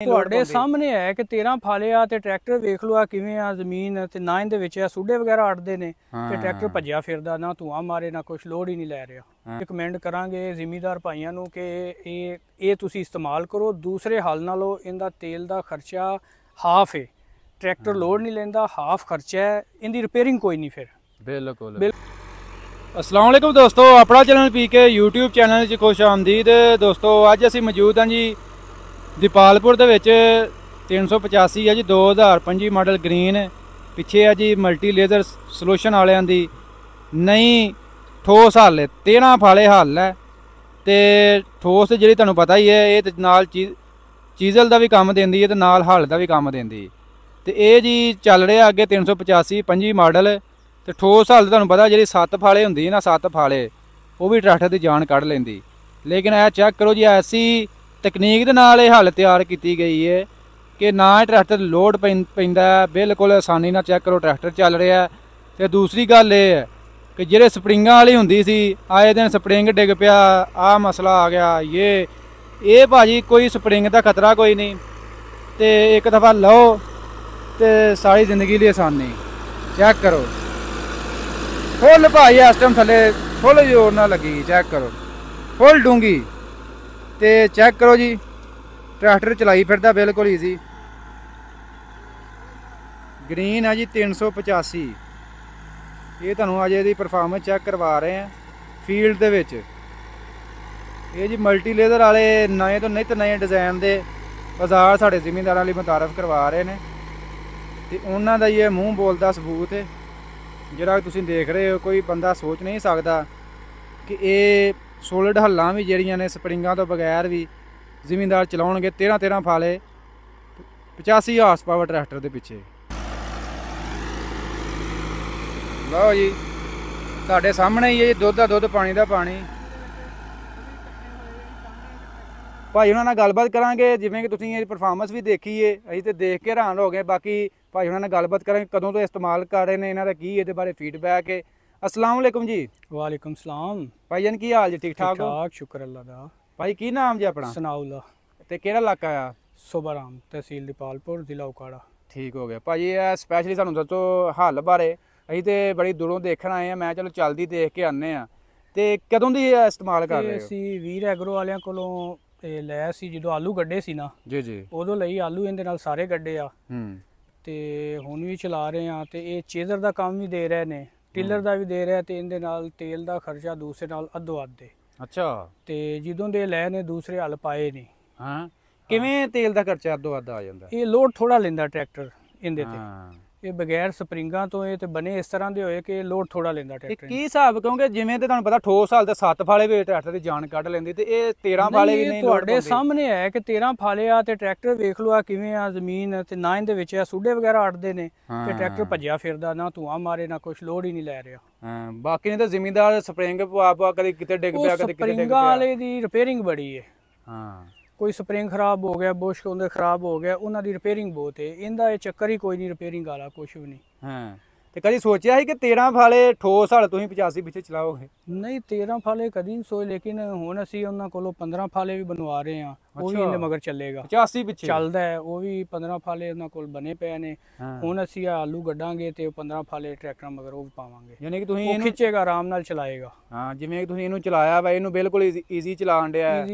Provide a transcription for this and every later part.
ਤੁਹਾਡੇ ਸਾਹਮਣੇ ਹੈ ਕਿ 13 ਫਾਲੇ ਆ ਤੇ ਟਰੈਕਟਰ ਵੇਖ ਲਓ ਆ ਕਿਵੇਂ ਆ ਜ਼ਮੀਨ ਤੇ ਨਾ ਇਹਦੇ ਵਿੱਚ ਆ ਸੂਡੇ ਵਗੈਰਾ ਅੜਦੇ ਨੇ ਤੇ ਟਰੈਕਟਰ ਭੱਜਿਆ ਫਿਰਦਾ ਨਾ ਧੂਆਂ ਮਾਰੇ ਨਾ ਕੁਝ ਲੋਡ ਹੀ ਨਹੀਂ ਲੈ ਰਿਹਾ। ਰਿਕਮੈਂਡ ਕਰਾਂਗੇ ਜ਼ਿਮੀਂਦਾਰ ਭਾਈਆਂ ਨੂੰ ਕਿ ਇਹ ਤੁਸੀਂ ਇਸਤੇਮਾਲ ਕਰੋ। ਦੂਸਰੇ ਹੱਲ ਨਾਲੋਂ ਇਹਦਾ ਤੇਲ ਦਾ ਖਰਚਾ ਹਾਫ ਹੈ, ਟਰੈਕਟਰ ਲੋਡ ਨਹੀਂ ਲੈਂਦਾ, ਹਾਫ ਖਰਚਾ ਹੈ, ਇਹਦੀ ਰਿਪੇਅਰਿੰਗ ਕੋਈ ਨਹੀਂ ਫਿਰ। ਬਿਲਕੁਲ। अस्सलाम वालेकुम दोस्तों, अपना चैनल पीके यूट्यूब चैनल च खुश आमदीद दोस्तों। अज असी मौजूद हाँ जी दीपालपुर दे विच 385 है जी 2025 मॉडल ग्रीन। पिछे है जी मल्टी लेजर सलूशन वालियां दी नई ठोस हल 13 फाले हल है तो ठोस जी तुहानूं पता ही है ये नाल चीजल का भी काम देंदी है तो नाल हल का भी काम देंदी। तो ये जी चल रहा अगे 385 25 मॉडल तो ठोस हल तुहानूं पता जी 7 फाले हुंदी है ना, 7 फाले वो भी ट्रैक्टर की जान कढ़ लेंदी। लेकिन यह चेक करो जी ऐसी तकनीक दे नाल ये हल तैयार की गई है कि ना ट्रैक्टर लोड पैंदा है, बिल्कुल आसानी नाल चेक करो ट्रैक्टर चल रहा है। तो दूसरी गल ये है कि जिहड़े स्प्रिंगां वाली हुंदी सी आए दिन स्प्रिंग डिग पिया, आ मसला आ गया। ये भाजी कोई स्प्रिंग का खतरा कोई नहीं, तो एक दफ़ा लो तो सारी जिंदगी ली आसानी। चेक करो फुल भाई इस टाइम थले फुल जोर ना लगी, चेक करो फुल डूंगी। तो चेक करो जी ट्रैक्टर चलाई फिरदा बिल्कुल ईजी। ग्रीन है जी 385। ये तुहानूं अजे दी परफॉर्मेंस चेक करवा रहे हैं फील्ड दे विच। ये जी मल्टी लेजर वाले नए तो नित नए डिज़ाइन के औजार साढ़े जिमींदारां लई मुतारफ करवा रहे हैं। तो उन्हां दा ये मूँह बोलदा सबूत है जिहड़ा तुसीं देख रहे हो। कोई बंदा सोच नहीं सकता कि ये सोलिड हल्लां भी जिहड़ियां ने स्प्रिंगां तो बगैर भी जिमींदार चलाउणगे 13 फाले 85 हार्स पावर ट्रैक्टर के पिछे। लो जी तुहाडे सामने ही है दुध दा दुध पानी दा पानी। भाई उन्होंने गलबात करांगे जिवें कि तुसीं परफॉर्मेंस भी देखी है, असीं तो देख के हैरान हो गए। बाकी भाई उन्होंने गलबात करांगे कदों तो इस्तेमाल कर रहे हैं, इन्हां दा की इहदे बारे फीडबैक है। अस्सलाम वालेकुम जी। वालेकुम सलाम भाई जान की हाल जी? ठीक ठाक हो? शुक्र अल्लाह दा। भाई की नाम जी अपना? सनाउल्लाह। ते केड़ा इलाका आ? सोबाराम तहसील दीपालपुर जिला उकाड़ा। ठीक हो गया भाजी। स्पैशली सानूं दसो हल बारे, असीं ते बड़ी दूरों देखण आए हैं। मैं चलो चलदी देख के आने आ। ते कदों दी इस्तेमाल कर रहे हो? ਅਸੀਂ ਵੀਰ ਐਗਰੋ ਵਾਲਿਆਂ ਕੋਲੋਂ ਲਿਆ ਸੀ ਜਦੋਂ ਆਲੂ ਗੱਡੇ ਸੀ ਨਾ ਜੀ ਉਦੋਂ ਲਈ ਆਲੂ ਇਹਦੇ ਨਾਲ ਸਾਰੇ ਗੱਡੇ ਆ ਤੇ ਹੁਣ ਵੀ ਚਲਾ ਰਹੇ ਆ। ਤੇ ਇਹ ਚੇਜ਼ਰ ਦਾ ਕੰਮ ਵੀ ਦੇ ਰਹੇ ਨੇ, ਟਿਲਰ ਦਾ ਵੀ ਦੇ ਰਿਹਾ ਤੇ ਇਹਦੇ ਨਾਲ ਤੇਲ ਦਾ ਖਰਚਾ ਦੂਸਰੇ ਨਾਲ ਅੱਧੋ ਅੱਧ ਹੈ। ਅੱਛਾ। ਤੇ ਜਦੋਂ ਦੇ ਲੈ ਨੇ ਦੂਸਰੇ ਹਲ ਪਾਏ ਨਹੀਂ। ਹਾਂ ਕਿਵੇਂ ਤੇਲ ਦਾ ਖਰਚਾ ਅੱਧੋ ਅੱਧ ਆ ਜਾਂਦਾ? ਇਹ ਲੋਡ ਥੋੜਾ ਲੈਂਦਾ ਟਰੈਕਟਰ ਇਹਦੇ ਤੇ। ਇਹ ਬਗੈਰ ਸਪਰਿੰਗਾਂ ਤੋਂ ਇਹ ਤੇ ਬਣੇ ਇਸ ਤਰ੍ਹਾਂ ਦੇ ਹੋਏ ਕਿ ਲੋਡ ਥੋੜਾ ਲੈਂਦਾ ਟਰੈਕਟਰ। ਕੀ ਹਿਸਾਬ ਕਿਉਂਕਿ ਜਿਵੇਂ ਤੇ ਤੁਹਾਨੂੰ ਪਤਾ ਠੋਸ ਹਾਲ ਤੇ 7 ਫਾਲੇ ਵੀ ਟਰੈਕਟਰ ਦੀ ਜਾਨ ਕੱਢ ਲੈਂਦੀ ਤੇ ਇਹ 13 ਫਾਲੇ ਵੀ ਨਹੀਂ। ਤੁਹਾਡੇ ਸਾਹਮਣੇ ਹੈ ਕਿ 13 ਫਾਲੇ ਆ ਤੇ ਟਰੈਕਟਰ ਵੇਖ ਲਓ ਆ ਕਿਵੇਂ ਆ ਜ਼ਮੀਨ ਤੇ ਨਾ ਇਹਦੇ ਵਿੱਚ ਆ ਸੂਡੇ ਵਗੈਰਾ ਅੜਦੇ ਨੇ ਤੇ ਟਰੈਕਟਰ ਭੱਜਿਆ ਫਿਰਦਾ ਨਾ ਧੂਆਂ ਮਾਰੇ ਨਾ ਕੁਝ ਲੋਡ ਹੀ ਨਹੀਂ ਲੈ ਰਿਹਾ। ਹਾਂ ਬਾਕੀ ਨੇ ਤਾਂ ਜ਼ਿਮੀਂਦਾਰ ਸਪਰਿੰਗ ਪਵਾ ਕਦੇ ਕਿਤੇ ਡਿੱਗ ਪਿਆ ਕਦੇ ਕਿਤੇ ਡਿੱਗ ਪਿਆ। ਸਪਰਿੰਗਾਂ ਵਾਲੇ ਦੀ ਰਿਪੇਅਰਿੰਗ ਬੜੀ ਹੈ। ਹਾਂ ਕੋਈ ਸਪਰਿੰਗ ਖਰਾਬ ਹੋ ਗਿਆ, ਬੁਸ਼ ਉਹਦੇ ਖਰਾਬ ਹੋ ਗਿਆ, ਉਹਨਾਂ ਦੀ ਰਿਪੇਅਰਿੰਗ ਬਹੁਤ ਹੈ। ਇਹਦਾ ਇਹ ਚੱਕਰ ਹੀ ਕੋਈ ਨਹੀਂ ਰਿਪੇਅਰਿੰਗ ਵਾਲਾ ਕੁਝ ਵੀ ਨਹੀਂ। ਹਾਂ ਤੇ ਕਦੀ ਸੋਚਿਆ ਸੀ ਕਿ 13 ਫਾਲੇ ਠੋਸ ਹਲ ਤੁਸੀਂ 85 ਪਿੱਛੇ ਚਲਾਓਗੇ? ਨਹੀਂ 13 ਫਾਲੇ ਕਦੀ ਨਹੀਂ ਸੋਚ, ਲੇਕਿਨ ਹੁਣ ਅਸੀਂ ਉਹਨਾਂ ਕੋਲੋਂ 15 ਫਾਲੇ ਵੀ ਬਣਵਾ ਰਹੇ ਹਾਂ। ਉਹ ਵੀ ਇਹਦੇ ਮਗਰ ਚੱਲੇਗਾ। 85 ਪਿੱਛੇ ਚੱਲਦਾ ਹੈ ਉਹ ਵੀ 15 ਫਾਲੇ ਉਹਨਾਂ ਕੋਲ ਬਣੇ ਪਏ ਨੇ। ਹੁਣ ਅਸੀਂ ਆਲੂ ਗੱਡਾਂਗੇ ਤੇ 15 ਫਾਲੇ ਟਰੈਕਟਰ ਮਗਰ ਉਹ ਵੀ ਪਾਵਾਂਗੇ, ਯਾਨੀ ਕਿ ਤੁਸੀਂ ਇਹਨੂੰ ਖਿੱਚੇਗਾ, ਆਰਾਮ ਨਾਲ ਚਲਾਏਗਾ। ਹਾਂ ਜਿਵੇਂ ਤੁਸੀਂ ਇਹਨੂੰ ਚਲਾਇਆ ਵਾ ਇਹਨੂੰ ਬਿਲਕੁਲ ਈਜ਼ੀ ਚਲਾਉਣ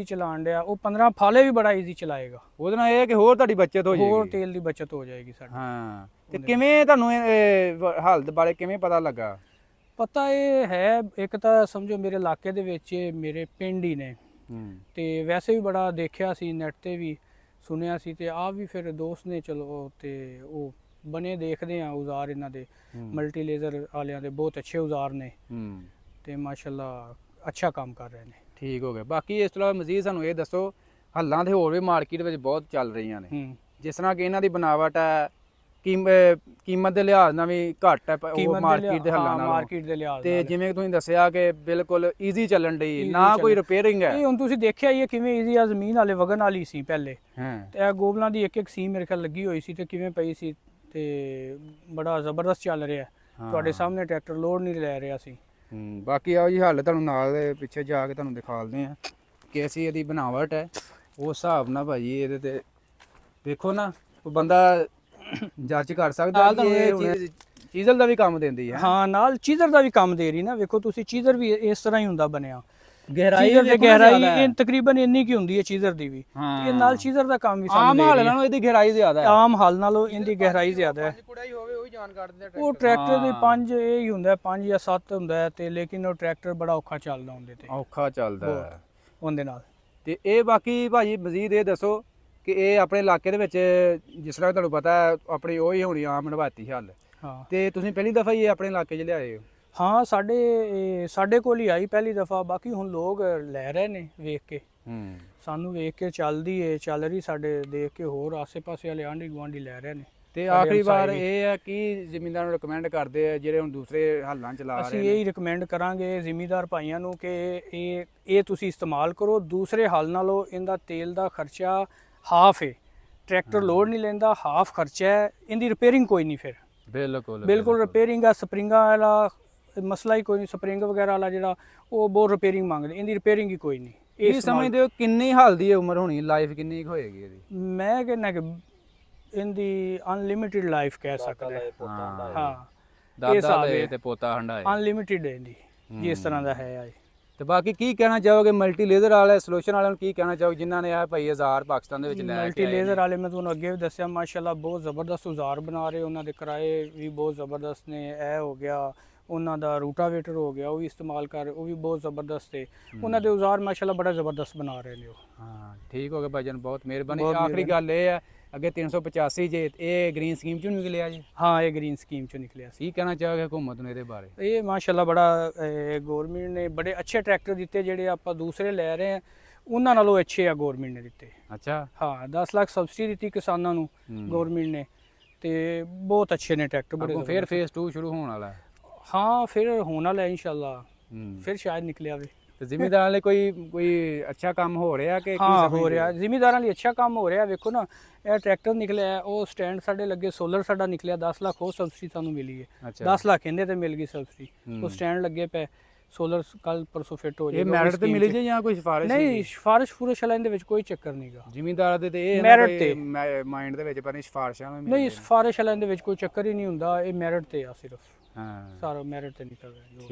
ਡਿਆ ਉਹ 15 ਫਾਲੇ ਵੀ ਬੜਾ ਈਜ਼ੀ ਚਲਾਏਗਾ। ਉਹਦੇ ਨਾਲ ਇਹ ਕਿ ਹੋਰ ਤੁਹਾਡੀ ਬੱਚਤ ਹੋ ਜਾਏਗੀ, ਹੋਰ ਤੇਲ ਦੀ ਬਚਤ ਹੋ ਜਾਏਗੀ ਸਾਡੀ। ਹਾਂ ਤੇ ਕਿਵੇਂ ਤੁਹਾਨੂੰ ਹਾਲਤ ਬਾਰੇ ਕਿਵੇਂ ਪਤਾ ਲੱਗਾ? ਪਤਾ ਇਹ ਹੈ ਇੱਕ ਤਾਂ ਸਮਝੋ ਮੇਰੇ ਇਲਾਕੇ ਦੇ ਵਿੱਚ ਮੇਰੇ ਪਿੰਡ ਹੀ ਨੇ ਤੇ ਵੈਸੇ ਵੀ ਬੜਾ ਦੇਖਿਆ ਸੀ, ਨੈਟ ਤੇ ਵੀ ਸੁਣਿਆ ਸੀ ਤੇ ਆ ਵੀ ਫਿਰ ਦੋਸਤ ਨੇ ਚਲੋ ਤੇ ਉਹ ਬਣੇ ਦੇਖਦੇ ਆ ਔਜ਼ਾਰ ਇਹਨਾਂ ਦੇ ਮਲਟੀ ਲੇਜ਼ਰ ਵਾਲਿਆਂ ਦੇ ਬਹੁਤ ਅੱਛੇ ਔਜ਼ਾਰ ਨੇ ਤੇ ਮਾਸ਼ਾਅੱਲਾ ਅੱਛਾ ਕੰਮ ਕਰ ਰਹੇ ਨੇ। ਠੀਕ ਹੋ ਗਿਆ। ਬਾਕੀ ਇਸ ਤੋਂ ਇਲਾਵਾ ਮਜ਼ੀਦ ਸਾਨੂੰ ਇਹ ਦੱਸੋ ਹੱਲਾਂ ਦੇ ਹੋਰ ਵੀ ਮਾਰਕੀਟ ਵਿੱਚ ਬਹੁਤ ਚੱਲ ਰਹੀਆਂ ਨੇ, ਜਿਸ ਤਰ੍ਹਾਂ ਕਿ ਇਹਨਾਂ ਦੀ ਬਣਾਵਟ ਹੈ कीमत के लिहाज ना भी घट है मार्केट के हल्लां नालों, मार्केट के लिहाज ते जिवें तुसीं दस्सिया कि बिल्कुल ईजी चलन डी ना कोई रिपेयरिंग है। हुण तुसीं देखिया ही किवें ईजी आ ज़मीन वाले वगन वाली सी पहले ते गोबलां दी एक सीम मेरे ख्याल लगी हुई सी ते किवें पई सी ते बड़ा जबरदस्त चल रहा है। तुहाडे सामने ट्रैक्टर लोड नहीं लै रहा सी। बाकी आओ जी हल तुहानूं नाल पिछे जाके तुहानूं दिखालदे आ कि ऐसी इहदी बनावट है उस हिसाब नाल भाजी इहदे ते ਦੇਖੋ ਨਾ ਉਹ ਬੰਦਾ ਜੱਜ ਕਰ ਸਕਦਾ ਕਿ ਇਹ ਚੀਜ਼ਲ ਦਾ ਵੀ ਕੰਮ ਦਿੰਦੀ ਹੈ। ਹਾਂ ਨਾਲ ਚੀਜ਼ਰ ਦਾ ਵੀ ਕੰਮ ਦੇ ਰਹੀ ਨਾ, ਵੇਖੋ ਤੁਸੀਂ ਚੀਜ਼ਰ ਵੀ ਇਸ ਤਰ੍ਹਾਂ ਹੀ ਹੁੰਦਾ ਬਣਿਆ, ਗਹਿਰਾਈ ਇਹ ਤਕਰੀਬਨ ਇੰਨੀ ਕੀ ਹੁੰਦੀ ਹੈ ਚੀਜ਼ਰ ਦੀ ਵੀ, ਇਹ ਨਾਲ ਚੀਜ਼ਰ ਦਾ ਕੰਮ ਵੀ ਆਮ ਹਾਲ ਨਾਲੋਂ ਇਹਦੀ ਗਹਿਰਾਈ ਜ਼ਿਆਦਾ ਹੈ। ਆਮ ਹਾਲ ਨਾਲੋਂ ਇਹਦੀ ਗਹਿਰਾਈ ਜ਼ਿਆਦਾ ਹੈ। ਕੁੜਾਈ ਹੋਵੇ ਉਹੀ ਜਾਨ ਕੱਢਦੇ ਉਹ ਟਰੈਕਟਰ ਦੇ 5 ਇਹ ਹੀ ਹੁੰਦਾ, 5 ਜਾਂ 7 ਹੁੰਦਾ ਹੈ, ਤੇ ਲੇਕਿਨ ਉਹ ਟਰੈਕਟਰ ਬੜਾ ਔਖਾ ਚੱਲਦਾ ਉਹਦੇ ਤੇ, ਔਖਾ ਚੱਲਦਾ ਉਹਦੇ ਨਾਲ। ਤੇ ਇਹ ਬਾਕੀ ਭਾਜੀ ਮਜ਼ੀਦ ਇਹ ਦੱਸੋ ਕਿ ਇਹ ਆਪਣੇ ਇਲਾਕੇ ਦੇ ਵਿੱਚ ਜਿਸ ਤਰ੍ਹਾਂ ਤੁਹਾਨੂੰ ਪਤਾ ਹੈ ਆਪਣੀ ਉਹੀ ਹੋਣੀ ਆਮ ਨਵਾਤੀ ਹੱਲ, ਹਾਂ ਤੇ ਤੁਸੀਂ ਪਹਿਲੀ ਦਫਾ ਹੀ ਇਹ ਆਪਣੇ ਇਲਾਕੇ 'ਚ ਲਿਆਏ ਹੋ? ਹਾਂ ਸਾਡੇ ਕੋਲ ਹੀ ਆਈ ਪਹਿਲੀ ਦਫਾ, ਬਾਕੀ ਹੁਣ ਲੋਕ ਲੈ ਰਹੇ ਨੇ ਵੇਖ ਕੇ, ਸਾਨੂੰ ਵੇਖ ਕੇ ਚੱਲ ਰਹੀ ਸਾਡੇ ਦੇਖ ਕੇ ਹੋਰ ਆਸੇ-ਪਾਸੇ ਵਾਲੇ ਆਂਢੀ ਗੁਆਂਢੀ ਲੈ ਰਹੇ ਨੇ। ਤੇ ਆਖਰੀ ਵਾਰ ਇਹ ਹੈ ਕਿ ਜ਼ਿਮੀਂਦਾਰਾਂ ਨੂੰ ਰਿਕਮੈਂਡ ਕਰਦੇ ਆ ਜਿਹੜੇ ਹੁਣ ਦੂਸਰੇ ਹੱਲਾਂ ਚਲਾ ਰਹੇ ਨੇ? ਅਸੀਂ ਇਹੀ ਰਿਕਮੈਂਡ ਕਰਾਂਗੇ ਜ਼ਿਮੀਂਦਾਰ ਭਾਈਆਂ ਨੂੰ ਕਿ ਇਹ ਤੁਸੀਂ ਇਸਤੇਮਾਲ ਕਰੋ, ਦੂਸਰੇ ਹੱਲ ਨਾਲੋਂ ਇਹਦਾ ਤੇਲ ਦਾ ਖਰਚਾ ਹਾਫ ਹੈ, ਟਰੈਕਟਰ ਲੋਡ ਨਹੀਂ ਲੈਂਦਾ, ਹਾਫ ਖਰਚਾ ਹੈ, ਇਹਦੀ ਰਿਪੇਅਰਿੰਗ ਕੋਈ ਨਹੀਂ, ਫਿਰ ਬਿਲਕੁਲ ਰਿਪੇਅਰਿੰਗ ਆ, ਸਪਰਿੰਗਾਂ ਵਾਲਾ ਮਸਲਾ ਹੀ ਕੋਈ ਨਹੀਂ, ਸਪਰਿੰਗ ਵਗੈਰਾ ਵਾਲਾ ਜਿਹੜਾ ਉਹ ਬਹੁਤ ਰਿਪੇਅਰਿੰਗ ਮੰਗਦੇ, ਇਹਦੀ ਰਿਪੇਅਰਿੰਗ ਹੀ ਕੋਈ ਨਹੀਂ। ਇਹ ਸਮਝਦੇ ਹੋ ਕਿੰਨੀ ਹਾਲ ਦੀ ਉਮਰ ਹੋਣੀ, ਲਾਈਫ ਕਿੰਨੀ ਹੋਏਗੀ ਇਹਦੀ? ਮੈਂ ਕਹਿੰਦਾ ਕਿ ਇਹਦੀ ਅਨਲਿਮਿਟਿਡ ਲਾਈਫ ਕਹਿ ਸਕਦੇ ਹਾਂ, ਦਾਦਾ ਦੇ ਤੇ ਪੋਤਾ ਹੰਡਾ ਹੈ, ਅਨਲਿਮਿਟਿਡ ਹੈ ਇਹਦੀ, ਜਿਸ ਤਰ੍ਹਾਂ ਦਾ ਹੈ ਆ। ਤੇ ਬਾਕੀ ਕੀ ਕਹਿਣਾ ਚਾਹੋਗੇ ਮਲਟੀ ਲੇਜ਼ਰ ਵਾਲੇ ਸੋਲੂਸ਼ਨ ਵਾਲਿਆਂ ਨੂੰ, ਕੀ ਕਹਿਣਾ ਚਾਹੋਗੇ ਜਿਨ੍ਹਾਂ ਨੇ ਆ ਭਾਈ ਔਜ਼ਾਰ ਪਾਕਿਸਤਾਨ ਦੇ ਵਿੱਚ ਲੈ ਕੇ ਆਏ? ਮਲਟੀ ਲੇਜ਼ਰ ਵਾਲੇ ਮੈਂ ਤੁਹਾਨੂੰ ਅੱਗੇ ਵੀ ਦੱਸਿਆ ਮਾਸ਼ਾਅੱਲਾ ਬਹੁਤ ਜ਼ਬਰਦਸਤ ਔਜ਼ਾਰ ਬਣਾ ਰਹੇ, ਉਹਨਾਂ ਦੇ ਕਿਰਾਏ ਵੀ ਬਹੁਤ ਜ਼ਬਰਦਸਤ ਨੇ। ਇਹ ਹੋ ਗਿਆ ਉਹਨਾਂ ਦਾ ਰੂਟਾਵੇਟਰ ਹੋ ਗਿਆ, ਉਹ ਵੀ ਇਸਤੇਮਾਲ ਕਰ, ਉਹ ਵੀ ਬਹੁਤ ਜ਼ਬਰਦਸਤ ਹੈ, ਉਹਨਾਂ ਦੇ ਔਜ਼ਾਰ ਮਾਸ਼ਾਅੱਲਾ ਬੜਾ ਜ਼ਬਰਦਸਤ ਬਣਾ ਰਹੇ ਨੇ ਉਹ। ਹਾਂ ਠੀਕ ਹੋ ਗਿਆ ਭਾਈਜਾਨ, ਬਹੁਤ ਮਿਹਰਬਾਨੀ। ਆਖਰੀ ਗੱਲ ਇਹ ਹੈ ਅੱਗੇ 385 ਜੇ ਇਹ ਗ੍ਰੀਨ ਸਕੀਮ ਚੋਂ ਨਿਕਲਿਆ ਜੀ? ਹਾਂ ਇਹ ਗ੍ਰੀਨ ਸਕੀਮ ਚੋਂ ਨਿਕਲਿਆ ਸੀ। ਕੀ ਕਹਿਣਾ ਚਾਹੋਗੇ ਹਕੂਮਤ ਨੂੰ ਇਹਦੇ ਬਾਰੇ? ਇਹ ਮਾਸ਼ਾਅੱਲਾ ਬੜਾ ਗੌਰਮੈਂਟ ਨੇ ਬੜੇ ਅੱਛੇ ਟਰੈਕਟਰ ਦਿੱਤੇ, ਜਿਹੜੇ ਆਪਾਂ ਦੂਸਰੇ ਲੈ ਰਹੇ ਹਾਂ ਉਹਨਾਂ ਨਾਲੋਂ ਅੱਛੇ ਆ ਗੌਰਮੈਂਟ ਨੇ ਦਿੱਤੇ। ਅੱਛਾ ਹਾਂ 10 ਲੱਖ ਸਬਸਿਡੀ ਦਿੱਤੀ ਕਿਸਾਨਾਂ ਨੂੰ ਗੌਰਮੈਂਟ ਨੇ, ਤੇ ਬਹੁਤ ਅੱਛੇ ਨੇ ਟਰੈਕਟਰ ਬੜੇ। ਫਿਰ ਫੇਸ 2 ਸ਼ੁਰੂ ਹੋਣ ਵਾਲਾ? ਹਾਂ ਫਿਰ ਹੋਣ ਵਾਲਾ ਇਨਸ਼ਾਅੱਲਾ, ਫਿਰ ਸ਼ਾਇਦ ਨਿਕਲੇ ਆਵੇ। ਤੇ ਜ਼ਿਮੀਂਦਾਰਾਂ ਲਈ ਕੋਈ ਅੱਛਾ ਕੰਮ ਹੋ ਰਿਹਾ ਕਿ? ਹਾਂ ਹੋ ਰਿਹਾ, ਜ਼ਿਮੀਂਦਾਰਾਂ ਲਈ ਅੱਛਾ ਕੰਮ ਹੋ ਰਿਹਾ। ਵੇਖੋ ਨਾ ਇਹ ਟਰੈਕਟਰ ਨਿਕਲਿਆ, ਉਹ ਸਟੈਂਡ ਸਾਡੇ ਲੱਗੇ, ਸੋਲਰ ਸਾਡਾ ਨਿਕਲਿਆ, 10 ਲੱਖ ਉਹ ਸਬਸਿਡੀ ਸਾਨੂੰ ਮਿਲੀ ਹੈ, 10 ਲੱਖ ਇਹਦੇ ਤੇ ਮਿਲ ਗਈ ਸਬਸਿਡੀ, ਉਹ ਸਟੈਂਡ ਲੱਗੇ ਪਏ ਸੋਲਰ, ਕੱਲ ਪਰਸੋਂ ਫਿੱਟ ਹੋ ਜਾਏ। ਇਹ ਮੈਰਿਟ ਤੇ ਮਿਲੀ ਜੇ ਜਾਂ ਕੋਈ ਸਿਫਾਰਿਸ਼? ਨਹੀਂ ਸਿਫਾਰਿਸ਼ ਫੁਰਸ਼ ਵਾਲਾ ਇਹਦੇ ਵਿੱਚ ਕੋਈ ਚੱਕਰ ਨਹੀਂਗਾ, ਜ਼ਿਮੀਂਦਾਰਾਂ ਦੇ ਤੇ ਇਹ ਮੈਰਿਟ ਤੇ ਮਾਈਂਡ ਦੇ ਵਿੱਚ ਪਰ ਸਿਫਾਰਿਸ਼ਾਂ ਨਹੀਂ, ਸਿਫਾਰਿਸ਼ ਵਾਲਾ ਇਹਦੇ ਵਿੱਚ ਕੋਈ ਚੱਕਰ ਹੀ ਨਹੀਂ ਹੁੰਦਾ, ਇਹ ਮੈਰਿਟ ਤੇ ਆ ਸਿਰਫ, ਹਾਂ ਸਾਰਾ ਮੈਰਿਟ ਤੇ ਨਿਕਲ ਰਿਹਾ।